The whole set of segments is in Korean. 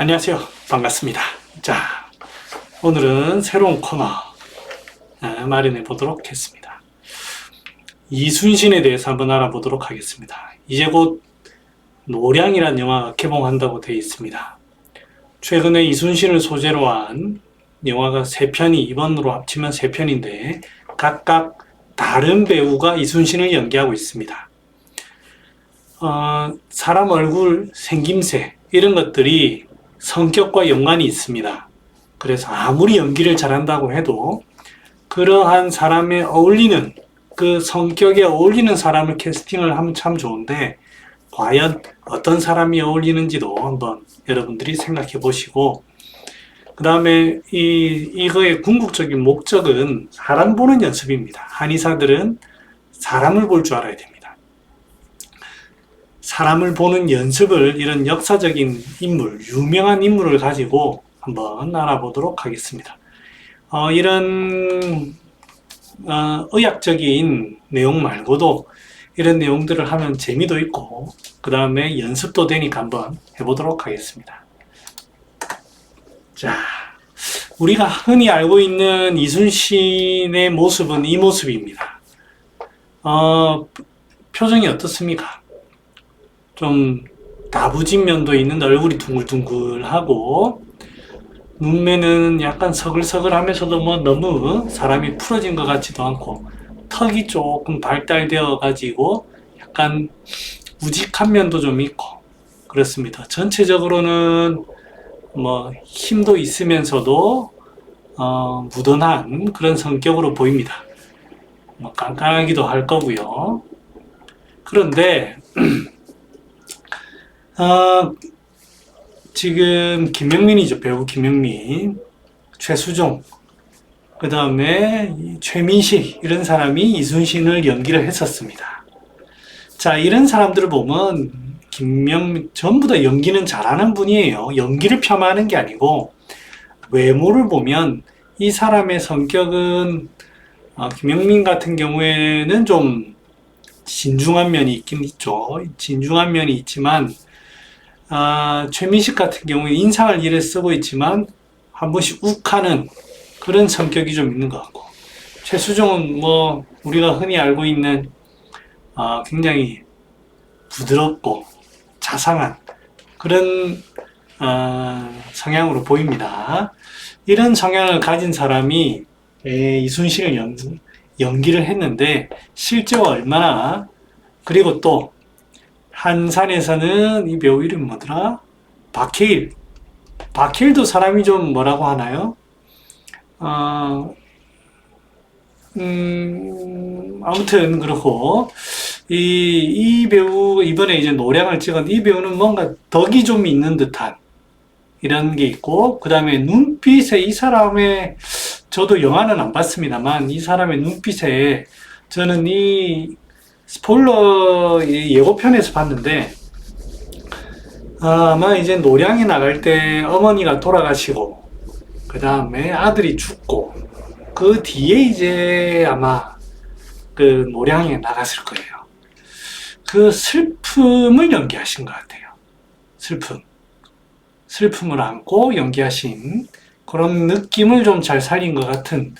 안녕하세요. 반갑습니다. 자, 오늘은 새로운 코너 마련해 보도록 했습니다. 이순신에 대해서 한번 알아보도록 하겠습니다. 이제 곧 노량이라는 영화가 개봉한다고 되어 있습니다. 최근에 이순신을 소재로 한 영화가 3편이 이번으로 합치면 3편인데 각각 다른 배우가 이순신을 연기하고 있습니다. 사람 얼굴 생김새 이런 것들이 성격과 연관이 있습니다. 그래서 아무리 연기를 잘한다고 해도 그러한 사람에 어울리는, 그 성격에 어울리는 사람을 캐스팅을 하면 참 좋은데 과연 어떤 사람이 어울리는지도 한번 여러분들이 생각해 보시고, 그 다음에 이거의 궁극적인 목적은 사람 보는 연습입니다. 한의사들은 사람을 볼 줄 알아야 됩니다. 사람을 보는 연습을 이런 역사적인 인물, 유명한 인물을 가지고 한번 알아보도록 하겠습니다. 이런 의학적인 내용 말고도 이런 내용들을 하면 재미도 있고 그 다음에 연습도 되니까 한번 해보도록 하겠습니다. 자, 우리가 흔히 알고 있는 이순신의 모습은 이 모습입니다. 표정이 어떻습니까? 좀 다부진 면도 있는 얼굴이 둥글둥글하고 눈매는 약간 서글서글하면서도 뭐 너무 사람이 풀어진 것 같지도 않고 턱이 조금 발달되어 가지고 약간 우직한 면도 좀 있고 그렇습니다. 전체적으로는 뭐 힘도 있으면서도 무던한 그런 성격으로 보입니다. 뭐 깐깐하기도 할 거고요. 그런데 지금 김명민이죠. 배우 김명민, 최수종, 그 다음에 최민식 이런 사람이 이순신을 연기를 했었습니다. 자, 이런 사람들을 보면 김명민 전부 다 연기는 잘하는 분이에요. 연기를 폄하하는 게 아니고 외모를 보면 이 사람의 성격은 김명민 같은 경우에는 좀 진중한 면이 있긴 있죠. 진중한 면이 있지만 최민식 같은 경우에 인상을 이래 쓰고 있지만 한 번씩 욱하는 그런 성격이 좀 있는 것 같고, 최수종은 뭐 우리가 흔히 알고 있는 굉장히 부드럽고 자상한 그런 성향으로 보입니다. 이런 성향을 가진 사람이 이순신을 연기를 했는데 실제로 얼마나, 그리고 또 한산에서는 이 배우 이름이 뭐더라? 박해일. 박해일도 사람이 좀 뭐라고 하나요? 아무튼 그렇고 이 배우 이번에 이제 노량을 찍은 이 배우는 뭔가 덕이 좀 있는 듯한 이런 게 있고, 그 다음에 눈빛에 이 사람의, 저도 영화는 안 봤습니다만 이 사람의 눈빛에 저는 이 스포일러 예고편에서 봤는데 아마 이제 노량에 나갈 때 어머니가 돌아가시고 그 다음에 아들이 죽고 그 뒤에 이제 아마 그 노량에 나갔을 거예요. 그 슬픔을 연기하신 것 같아요. 슬픔을 안고 연기하신 그런 느낌을 좀 잘 살린 것 같은.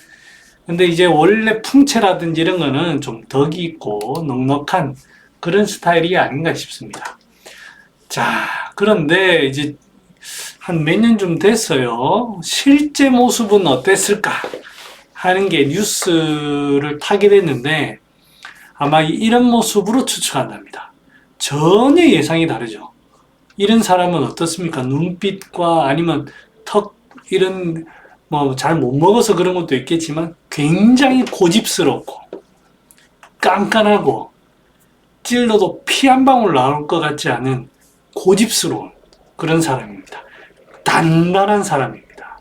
근데 이제 원래 풍채라든지 이런 거는 좀 덕이 있고 넉넉한 그런 스타일이 아닌가 싶습니다. 자, 그런데 이제 한 몇 년 좀 됐어요. 실제 모습은 어땠을까 하는 게 뉴스를 타게 됐는데 아마 이런 모습으로 추측한답니다. 전혀 예상이 다르죠. 이런 사람은 어떻습니까? 눈빛과 아니면 턱 이런 뭐 잘 못 먹어서 그런 것도 있겠지만 굉장히 고집스럽고 깐깐하고 찔러도 피 한 방울 나올 것 같지 않은 고집스러운 그런 사람입니다. 단단한 사람입니다.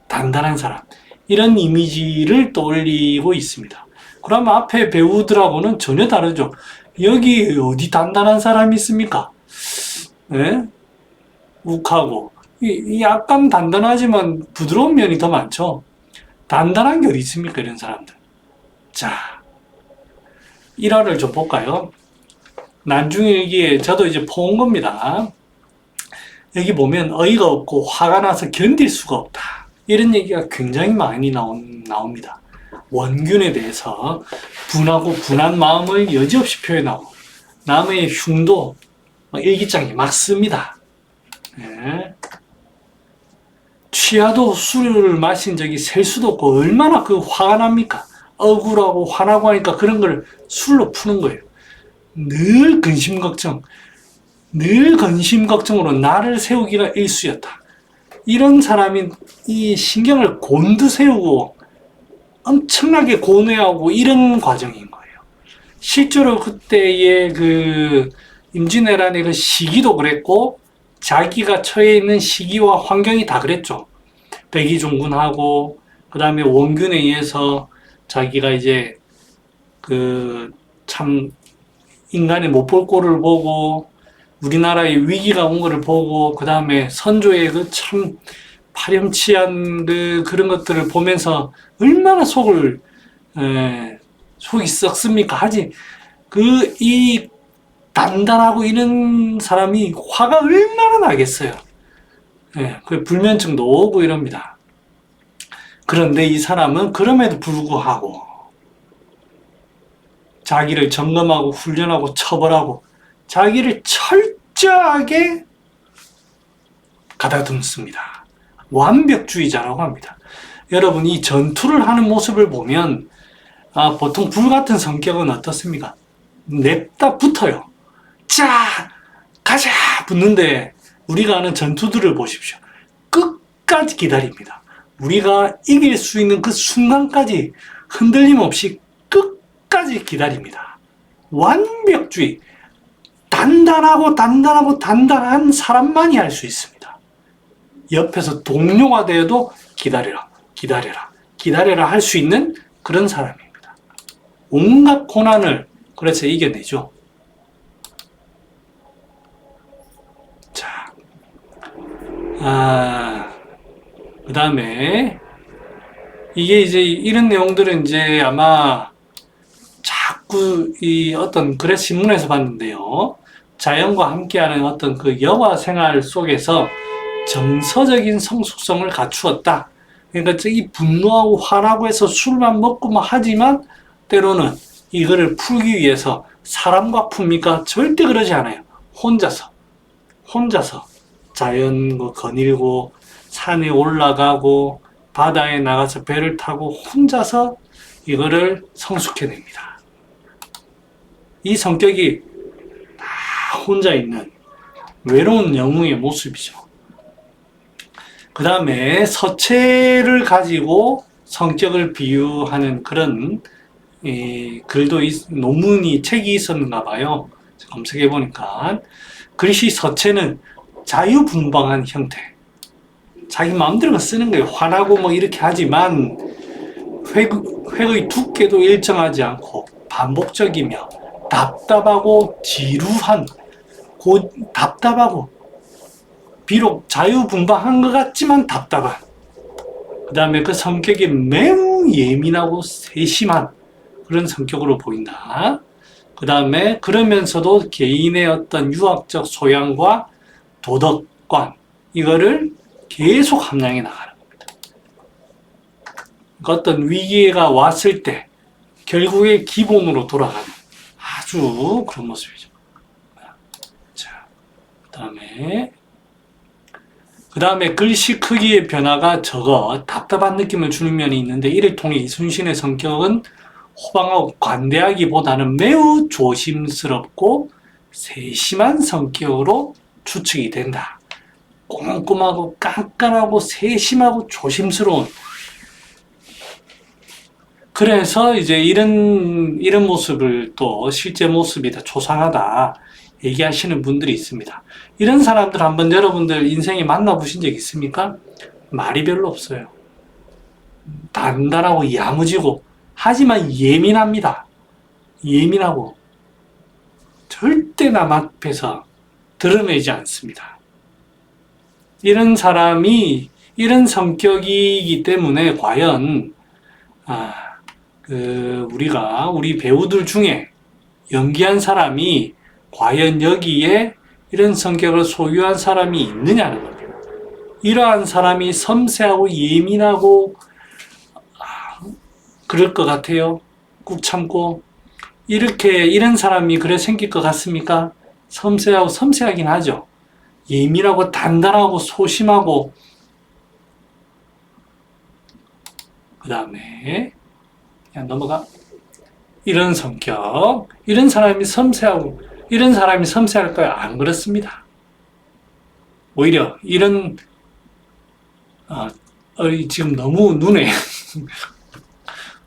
단단한 사람. 이런 이미지를 떠올리고 있습니다. 그러면 앞에 배우들하고는 전혀 다르죠. 여기 어디 단단한 사람이 있습니까? 네? 욱하고 약간 단단하지만 부드러운 면이 더 많죠. 단단한 게 어디 있습니까? 이런 사람들. 자, 일화를 좀 볼까요? 난중일기에 저도 이제 본 겁니다. 여기 보면 어이가 없고 화가 나서 견딜 수가 없다. 이런 얘기가 굉장히 많이 나옵니다. 원균에 대해서 분하고 분한 마음을 여지없이 표현하고 남의 흉도 일기장에 막 씁니다. 네. 취하도 술을 마신 적이 셀 수도 없고 얼마나 그 화가 납니까? 억울하고 화나고 하니까 그런 걸 술로 푸는 거예요. 늘 근심걱정으로 나를 세우기가 일쑤였다. 이런 사람이 이 신경을 곤두세우고 엄청나게 고뇌하고 이런 과정인 거예요. 실제로 그때의 그 임진왜란의 그 시기도 그랬고 자기가 처해 있는 시기와 환경이 다 그랬죠. 백의종군하고 그 다음에 원균에 의해서 자기가 이제 그 참 인간의 못 볼 꼴을 보고 우리나라의 위기가 온 거를 보고 그 다음에 선조의 그 참 파렴치한 그런 것들을 보면서 얼마나 속이 썩습니까? 하지 이 단단하고 이런 사람이 화가 얼마나 나겠어요. 그 불면증도 오고 이럽니다. 그런데 이 사람은 그럼에도 불구하고 자기를 점검하고 훈련하고 처벌하고 자기를 철저하게 가다듬습니다. 완벽주의자라고 합니다. 여러분 이 전투를 하는 모습을 보면 보통 불같은 성격은 어떻습니까? 냅다 붙어요. 자 가자 붙는데 우리가 아는 전투들을 보십시오. 끝까지 기다립니다. 우리가 이길 수 있는 그 순간까지 흔들림 없이 끝까지 기다립니다. 완벽주의. 단단한 사람만이 할 수 있습니다. 옆에서 동료가 되어도 기다려라 할 수 있는 그런 사람입니다. 온갖 고난을 그래서 이겨내죠. 자, 그 다음에 이게 이제 이런 내용들은 이제 아마 자꾸 이 어떤 그래 신문에서 봤는데요. 자연과 함께하는 어떤 그 여가 생활 속에서 정서적인 성숙성을 갖추었다. 그러니까 이 분노하고 화나고 해서 술만 먹고 뭐 하지만 때로는 이거를 풀기 위해서 사람과 풉니까? 절대 그러지 않아요. 혼자서 자연 거닐고 산에 올라가고 바다에 나가서 배를 타고 혼자서 이거를 성숙해냅니다. 이 성격이 다 혼자 있는 외로운 영웅의 모습이죠. 그 다음에 서체를 가지고 성격을 비유하는 그런 글도 논문이 책이 있었는가 봐요. 검색해 보니까 글씨 서체는 자유분방한 형태. 자기 마음대로 쓰는 거예요. 화나고 뭐 이렇게 하지만 획의 두께도 일정하지 않고 반복적이며 답답하고 지루한 답답하고 비록 자유분방한 것 같지만 답답한 그 다음에 그 성격이 매우 예민하고 세심한 그런 성격으로 보인다. 그 다음에 그러면서도 개인의 어떤 유학적 소양과 도덕관 이거를 계속 함양해 나가는 겁니다. 어떤 위기가 왔을 때 결국에 기본으로 돌아가는 아주 그런 모습이죠. 자, 그 다음에 글씨 크기의 변화가 적어 답답한 느낌을 주는 면이 있는데 이를 통해 이순신의 성격은 호방하고 관대하기보다는 매우 조심스럽고 세심한 성격으로 추측이 된다. 꼼꼼하고 깐깐하고 세심하고 조심스러운. 그래서 이제 이런 모습을 또 실제 모습이 다 초상하다 얘기하시는 분들이 있습니다. 이런 사람들 한번 여러분들 인생에 만나보신 적 있습니까? 말이 별로 없어요. 단단하고 야무지고 하지만 예민합니다. 예민하고 절대 남 앞에서 드러내지 않습니다. 이런 사람이 이런 성격이기 때문에 과연 우리 배우들 중에 연기한 사람이 과연 여기에 이런 성격을 소유한 사람이 있느냐는 겁니다. 이러한 사람이 섬세하고 예민하고 그럴 것 같아요. 꾹 참고. 이런 사람이 그래 생길 것 같습니까? 섬세하긴 하죠. 예민하고 단단하고 소심하고, 그 다음에 그냥 넘어가. 이런 성격, 이런 사람이 섬세할까요? 안 그렇습니다. 오히려 지금 너무 눈에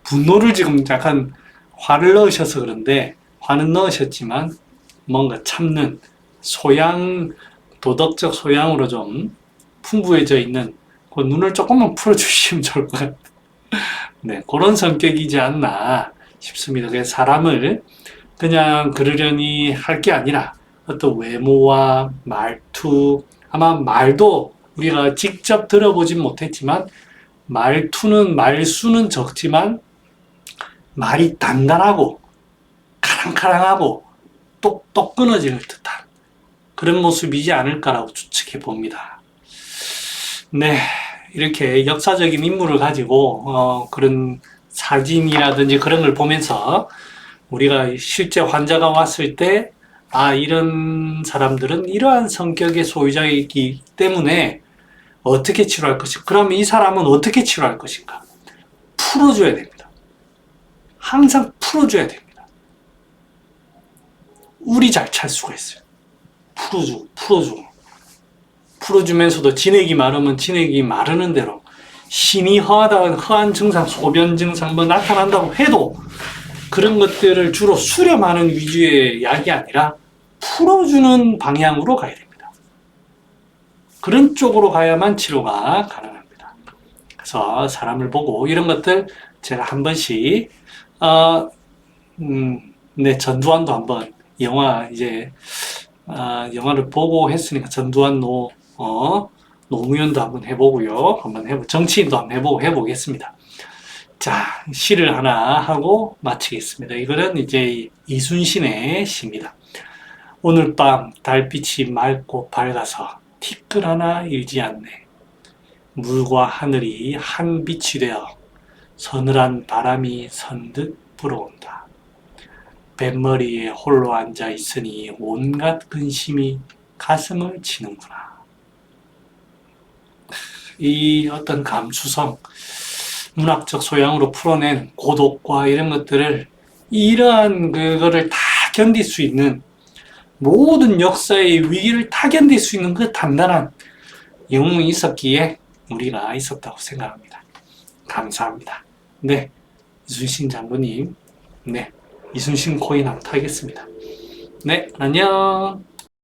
분노를 지금 약간 화를 넣으셔서 그런데, 화는 넣으셨지만 뭔가 참는 도덕적 소양으로 좀 풍부해져 있는 그 눈을 조금만 풀어주시면 좋을 것 같아요. 네, 그런 성격이지 않나 싶습니다. 그래서 사람을 그냥 그러려니 할 게 아니라 어떤 외모와 말투, 아마 말도 우리가 직접 들어보진 못했지만 말수는 적지만 말이 단단하고 카랑카랑하고 똑똑 끊어지는 듯한 그런 모습이지 않을까라고 추측해 봅니다. 네, 이렇게 역사적인 인물을 가지고 그런 사진이라든지 그런 걸 보면서 우리가 실제 환자가 왔을 때 이런 사람들은 이러한 성격의 소유자이기 때문에 어떻게 치료할 것인가? 그러면 이 사람은 어떻게 치료할 것인가? 풀어줘야 됩니다. 항상 풀어줘야 됩니다. 울이 잘 찰 수가 있어요. 풀어주고. 풀어주면서도 진액이 마르면 진액이 마르는 대로 심히 허한 증상, 소변 증상 나타난다고 해도 그런 것들을 주로 수렴하는 위주의 약이 아니라 풀어주는 방향으로 가야 됩니다. 그런 쪽으로 가야만 치료가 가능합니다. 그래서 사람을 보고 이런 것들 제가 한 번씩 전두환도 한번 영화를 보고 했으니까 전두환 노무현도 한번 해보고요. 정치인도 한번 해보겠습니다. 자, 시를 하나 하고 마치겠습니다. 이거는 이제 이순신의 시입니다. 오늘 밤 달빛이 맑고 밝아서 티끌 하나 일지 않네. 물과 하늘이 한 빛이 되어 서늘한 바람이 선듯 불어온다. 뱃머리에 홀로 앉아 있으니 온갖 근심이 가슴을 치는구나. 이 어떤 감수성, 문학적 소양으로 풀어낸 고독과 이런 것들을 이러한 그거를 다 견딜 수 있는 모든 역사의 위기를 다 견딜 수 있는 그 단단한 영웅이 있었기에 우리가 있었다고 생각합니다. 감사합니다. 네, 이순신 장군님, 네, 이순신 코인 한번 타겠습니다. 네, 안녕.